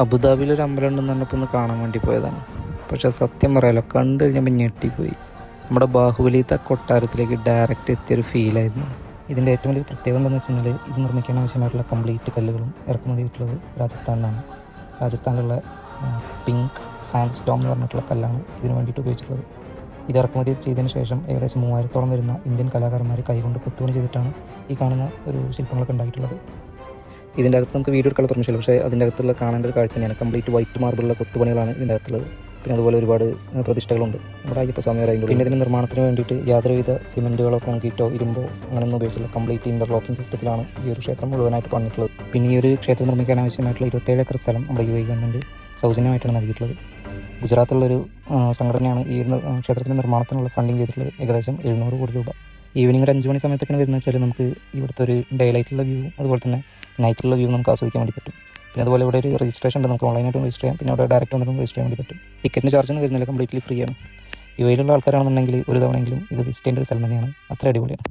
അബുദാബിയിലൊരു അമ്പലം ഉണ്ടെന്ന് പറഞ്ഞപ്പോൾ ഒന്ന് കാണാൻ വേണ്ടി പോയതാണ്. പക്ഷേ സത്യം പറയാലോ, കണ്ടു കഴിഞ്ഞപ്പോൾ ഞെട്ടിപ്പോയി. നമ്മുടെ ബാഹുബലിത്തെ കൊട്ടാരത്തിലേക്ക് ഡയറക്റ്റ് എത്തിയൊരു ഫീലായിരുന്നു. ഇതിൻ്റെ ഏറ്റവും വലിയ പ്രത്യേകത എന്താണെന്ന് വെച്ച് കഴിഞ്ഞാൽ ഇത് നിർമ്മിക്കാൻ ആവശ്യമായിട്ടുള്ള കംപ്ലീറ്റ് കല്ലുകളും ഇറക്കുമതി ചെയ്തിട്ടുള്ളത് രാജസ്ഥാനിലാണ്. രാജസ്ഥാനിലുള്ള പിങ്ക് സാൻഡ് സ്റ്റോം എന്ന് പറഞ്ഞിട്ടുള്ള കല്ലാണ് ഇതിന് വേണ്ടിയിട്ട് ഉപയോഗിച്ചിട്ടുള്ളത്. ഇത് ഇറക്കുമതി ചെയ്തതിന് ശേഷം ഏകദേശം 3000-ഓളം വരുന്ന ഇന്ത്യൻ കലാകാരന്മാർ കൈകൊണ്ട് കൊത്തുപണി ചെയ്തിട്ടാണ് ഈ കാണുന്ന ഒരു ശില്പങ്ങളൊക്കെ ഉണ്ടായിട്ടുള്ളത്. ഇതിൻ്റെ അകത്ത് നമുക്ക് വീഡിയോ എടുക്കാൻ പെർമിഷൻ ഇല്ല, പക്ഷേ അതിൻ്റെ അകത്തുള്ള കാണേണ്ട ഒരു കാഴ്ച തന്നെയാണ്. കംപ്ലീറ്റ് വൈറ്റ് മാർബിളുള്ള കൊത്തുപണികളാണ് ഇതിൻ്റെ അകത്തുള്ളത്. പിന്നെ അതുപോലെ ഒരുപാട് പ്രതിഷ്ഠകളുണ്ട്. നമ്മുടെ അയ്യപ്പസ്വാമിയായിരുന്നു. പിന്നെ ഇതിൻ്റെ നിർമ്മാണത്തിന് വേണ്ടിയിട്ട് യാതൊരുവിധ സിമെൻറ്റുകളോ കോൺക്രീറ്റോ ഇരുമ്പോ അങ്ങനെയൊന്നും ഉപയോഗിച്ചില്ല. കംപ്ലീറ്റ് ഇൻ്റർലോക്കിംഗ് സിസ്റ്റത്തിലാണ് ഈ ഒരു ക്ഷേത്രം മുഴുവനായിട്ട് പണിയിട്ടുള്ളത്. പിന്നെ ഈ ഒരു ക്ഷേത്രം നിർമ്മിക്കാൻ ആവശ്യമായിട്ടുള്ള 27 ഏക്കർ സ്ഥലം നമ്മുടെ UAE ഗവൺമെൻറ് സൗജന്യമായിട്ടാണ് നൽകിയിട്ടുള്ളത്. ഗുജറാത്തിലുള്ളൊരു സംഘടനയാണ് ഈ ക്ഷേത്രത്തിൻ്റെ നിർമ്മാണത്തിനുള്ള ഫണ്ടിങ് ചെയ്തിട്ടുള്ളത്. ഏകദേശം 700 കോടി രൂപ. ഈവനിങ് ഒരു 5 മണി സമയത്തൊക്കെയാണ് വരുന്നത് വെച്ചാൽ നമുക്ക് ഇവിടുത്തെ ഒരു ഡേ ലൈറ്റുള്ള വ്യൂ അതുപോലെ തന്നെ നൈറ്റിലുള്ള വ്യൂ നമുക്ക് ആസ്വദിക്കാൻ വേണ്ടി പറ്റും. പിന്നെ അതുപോലെ ഇവിടെ ഒരു രജിസ്ട്രേഷൻ ഉണ്ട്, നമുക്ക് ഓൺലൈനായിട്ട് രജിസ്റ്റർ ചെയ്യാം. പിന്നെ അവിടെ ഡയറക്റ്റ് വന്നിട്ട് രജിസ്റ്റർ ചെയ്യാൻ വേണ്ടി പറ്റും. ടിക്കറ്റിന് ചാർജൊന്നും വരുന്നില്ല, കംപ്ലീറ്റ്ലി ഫ്രീ ആണ്. UAE ആൾക്കാരാണെന്നുണ്ടെങ്കിൽ ഒരു തവണയെങ്കിലും ഇത് വിസിറ്റ് ചെയ്യേണ്ട ഒരു സ്ഥലം തന്നെയാണ്. അത്ര അടിപൊളിയാണ്.